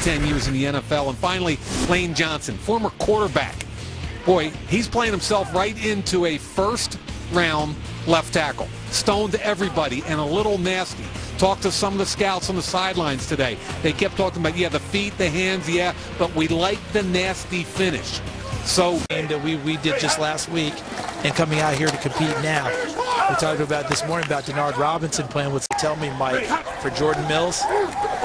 10 years in the NFL. And finally, Lane Johnson, former quarterback. Boy, he's playing himself right into a first-round left tackle. Stoned to everybody and a little nasty. Talked to some of the scouts on the sidelines today. They kept talking about, yeah, the feet, the hands, yeah, but we like the nasty finish. So that we did just last week and coming out here to compete now. We talked about this morning about Denard Robinson playing with, tell me, Mike, for Jordan Mills,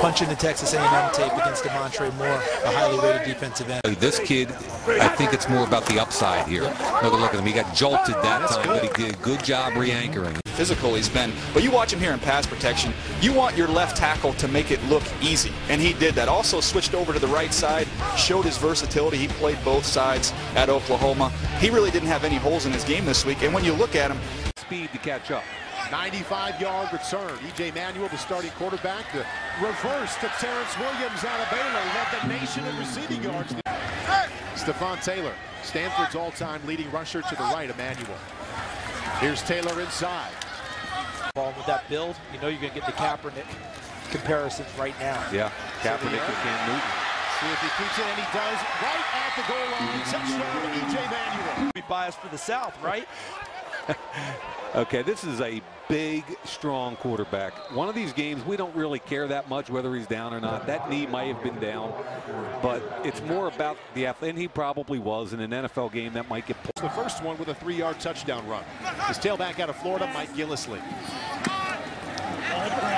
punching the Texas A&M tape against DeMontre Moore, a highly rated defensive end. This kid, I think it's more about the upside here. Look at him. He got jolted that time, but he did a good job re-anchoring. Physical he's been, but you watch him here in pass protection, you want your left tackle to make it look easy, and he did that. Also switched over to the right side, showed his versatility. He played both sides at Oklahoma. He really didn't have any holes in his game this week, and when you look at him, speed to catch up. 95-yard return. E.J. Manuel, the starting quarterback, the reverse to Terrence Williams out of Baylor, led the nation in receiving yards. Stephon Taylor, Stanford's all-time leading rusher to the right, Emmanuel. Here's Taylor inside. With that build, you know you're going to get the Kaepernick comparisons right now. Yeah, Kaepernick and Cam Newton. See if he keeps it, and he does, right at the goal line. Touchdown, E.J. Manuel. We biased for the South, right? Okay, this is a big, strong quarterback. One of these games, we don't really care that much whether he's down or not. That knee might have been down, but it's more about the athlete, and he probably was in an NFL game that might get pulled. The first one with a 3-yard touchdown run. His tailback out of Florida, Mike Gillislee.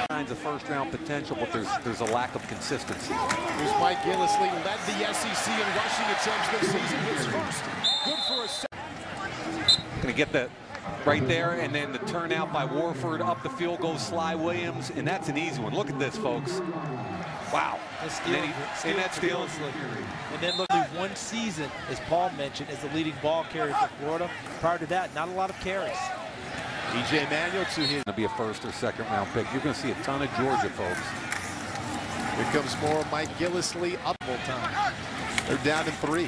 Kinds of first-round potential, but there's a lack of consistency. Here's Mike Gillislee, led the SEC in rushing attempts this season. His first, good for a second. Going to get the right there, and then the turnout by Warford. Up the field goes Sly Williams, and that's an easy one. Look at this, folks. Wow. And then look, one season, as Paul mentioned, as the leading ball carrier for Florida. Prior to that, not a lot of carries. E.J. Manuel to his. Going to be a first or second round pick. You're going to see a ton of Georgia, folks. Here comes more Mike Gillislee up full time. They're down to 3.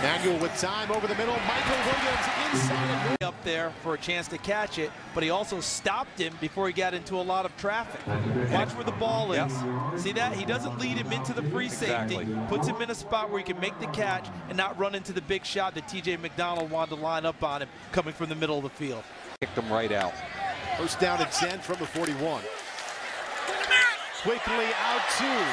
Manuel with time over the middle. Michael Williams inside up there for a chance to catch it, but he also stopped him before he got into a lot of traffic. Watch where the ball is. Yep. See that? He doesn't lead him into the free safety. Exactly. Puts him in a spot where he can make the catch and not run into the big shot that T.J. McDonald wanted to line up on him coming from the middle of the field. Kicked him right out. First down and 10 from the 41. Quickly out to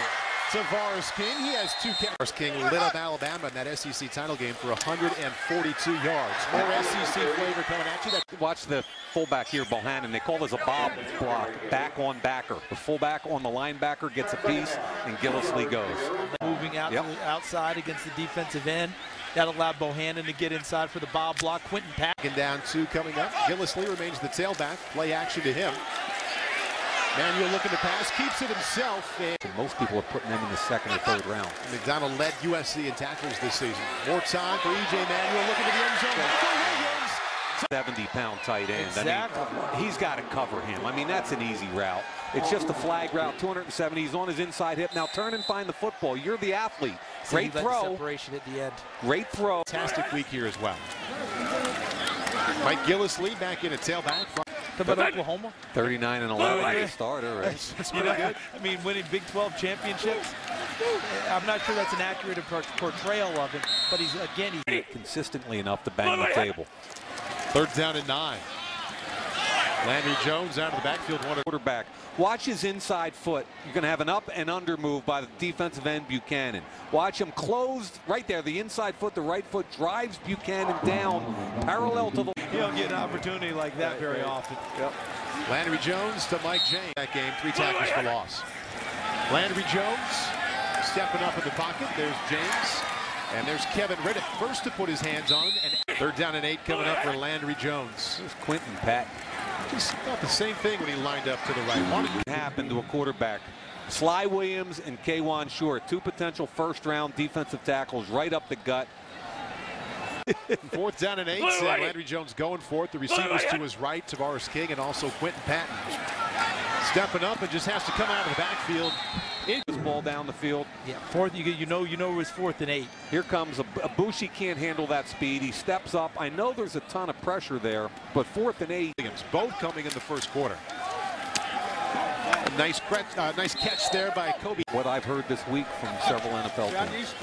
Tavares King. He has 2 catches. King lit up Alabama in that SEC title game for 142 yards. More SEC flavor coming at you. Watch the fullback here, Bohannon. They call this a bob block, back on backer. The fullback on the linebacker gets a piece, and Gillislee goes. Moving out to the outside against the defensive end. That allowed Bohannon to get inside for the bob block. Quentin Pat. Down 2 coming up. Gillislee remains the tailback. Play action to him. Manuel looking to pass, keeps it himself. And most people are putting them in the second or third round. McDonald led USC in tackles this season. More time for E.J. Manuel looking to the end zone. Williams. 70-pound tight end. Exactly. I mean, he's got to cover him. I mean, that's an easy route. It's just a flag route, 270. He's on his inside hip. Now turn and find the football. You're the athlete. Great throw. Separation at the end. Great throw. Fantastic week here as well. Mike Gillislee back in at tailback. About Oklahoma. 39-11 as a starter, right? That's pretty good. I mean, winning Big 12 championships. I'm not sure that's an accurate portrayal of him, but he's consistently enough to bang the table. Third down and 9. Landry Jones out of the backfield. Quarterback. Watch his inside foot. You're going to have an up and under move by the defensive end, Buchanan. Watch him closed right there. The inside foot, the right foot drives Buchanan down parallel to the. You don't get an opportunity like that very often. Yep. Landry Jones to Mike James. That game, 3 tackles for loss. Landry Jones stepping up in the pocket. There's James. And there's Kevin Riddick, first to put his hands on him. And third down and 8 coming up for Landry Jones. There's Quentin Pat. Just thought the same thing when he lined up to the right. What happened to a quarterback? Sly Williams and K'Wan Short, 2 potential first-round defensive tackles right up the gut. Fourth down and 8. Landry Jones going for it. The receivers to his right, Tavares King and also Quentin Patton. Stepping up and just has to come out of the backfield. This ball down the field. Yeah, fourth. You know it was 4th and 8. Here comes Abushi, can't handle that speed. He steps up. I know there's a ton of pressure there, but 4th and 8. Both coming in the first quarter. Nice catch there by Kobe. What I've heard this week from several NFL teams.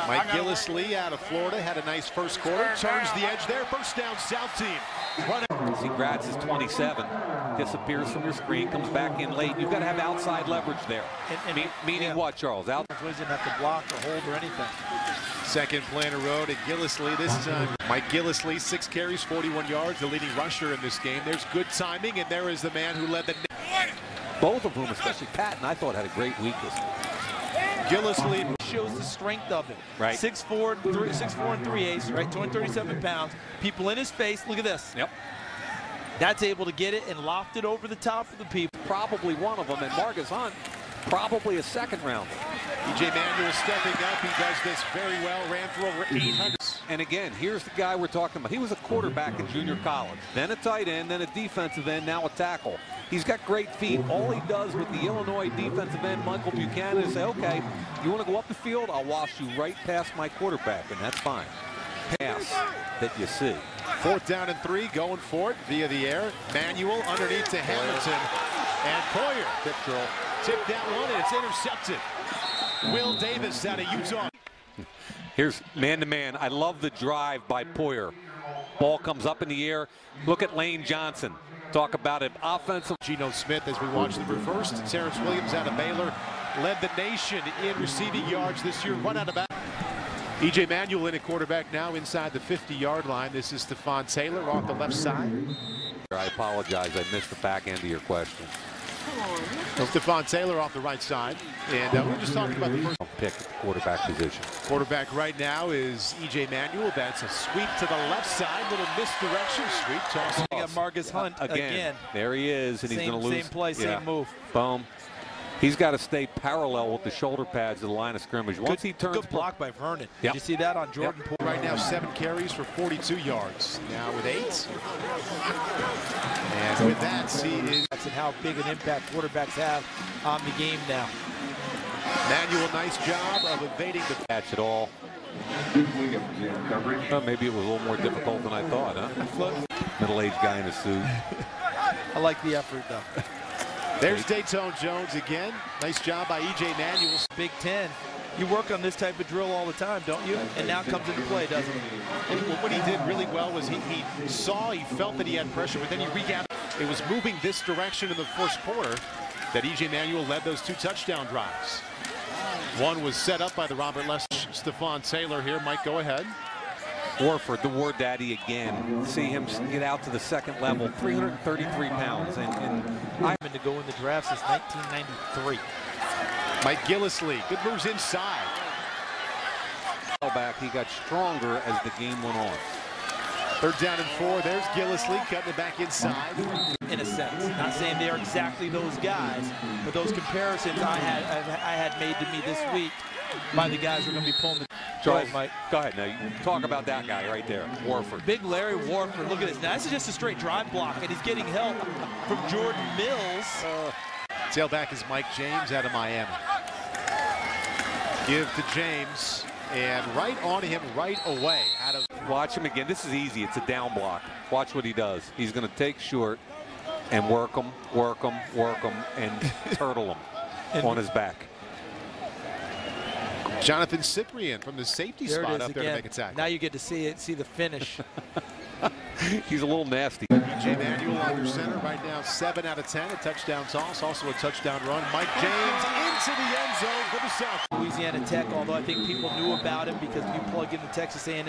Mike Gillislee out of Florida had a nice first quarter. Turns the edge there. First down, South team. He grabs his 27, disappears from your screen, comes back in late. You've got to have outside leverage there. Meaning what, Charles? Doesn't have to block or hold or anything. Second play in a row to Gillislee this time. Mike Gillislee, 6 carries, 41 yards, the leading rusher in this game. There's good timing, and there is the man who led the... Both of whom, especially Patton, I thought had a great week this week. Gillislee shows the strength of it. Right. 6'4" and 3/8, right? 237 pounds. People in his face. Look at this. Yep. That's able to get it and loft it over the top of the people. Probably one of them, and Marcus Hunt, probably a second rounder. E.J. Manuel stepping up. He does this very well. Ran for over 800. And again, here's the guy we're talking about. He was a quarterback in junior college, then a tight end, then a defensive end, now a tackle. He's got great feet. All he does with the Illinois defensive end, Michael Buchanan, is say, okay, you want to go up the field? I'll wash you right past my quarterback, and that's fine. Pass that you see. 4th down and 3, going for it via the air. Manuel underneath to Hamilton. And Poyer. Tip that one, and it's intercepted. Will Davis out of Utah. Here's man-to-man. I love the drive by Poyer. Ball comes up in the air. Look at Lane Johnson. Talk about an offensive. Geno Smith as we watch the reverse. Terrence Williams out of Baylor led the nation in receiving yards this year. Run out of bounds. E.J. Manuel in at quarterback now inside the 50-yard line. This is Stephon Taylor off the left side. I apologize. I missed the back end of your question. Stephon Taylor off the right side. And we were just talking about the first pick at the quarterback position. Quarterback right now is E.J. Manuel. That's a sweep to the left side. Little misdirection. Sweep toss. We got Marcus Hunt again. There he is, and he's going to lose. Same play, same move. Boom. He's got to stay parallel with the shoulder pads of the line of scrimmage. Once he turns. Good block by Vernon. Yep. Did you see that on Jordan Poole? Right now, 7 carries for 42 yards. Now with 8. And with that, see is and how big an impact quarterbacks have on the game now. Manuel, nice job of evading the catch at all. Maybe it was a little more difficult than I thought, huh? Middle-aged guy in a suit. I like the effort, though. There's Dayton Jones again. Nice job by E.J. Manuel. Big Ten. You work on this type of drill all the time, don't you? And now it comes into play, doesn't it? And what he did really well was he felt that he had pressure, but then he regathered. It was moving this direction in the first quarter that E.J. Manuel led those 2 touchdown drives. One was set up by the Robert Lester. Stephon Taylor here. Mike, go ahead. Warford, the War Daddy again. See him get out to the second level, 333 pounds. And I'm to go in the draft since 1993. Mike Gillislee, good moves inside. Back, he got stronger as the game went on. 3rd down and 4. There's Gillislee cutting it back inside. In a sense, not saying they are exactly those guys, but those comparisons I had made to me this week by the guys who are going to be pulling the. Charles, Mike, go ahead. Now you talk about that guy right there, Warford. Big Larry Warford. Look at this. Now this is just a straight drive block, and he's getting help from Jordan Mills. Tailback is Mike James out of Miami. Give to James, and right on him right away. Watch him again. This is easy. It's a down block. Watch what he does. He's going to take short and work him, and turtle him on his back. Jonathan Cyprien from the safety spot up there to make a tackle. Now you get to see the finish. He's a little nasty. E.J. Manuel under center right now, 7 out of 10. A touchdown toss, also a touchdown run. Mike James into the end zone for the South. Louisiana Tech, although I think people knew about him because we plug into Texas A&M.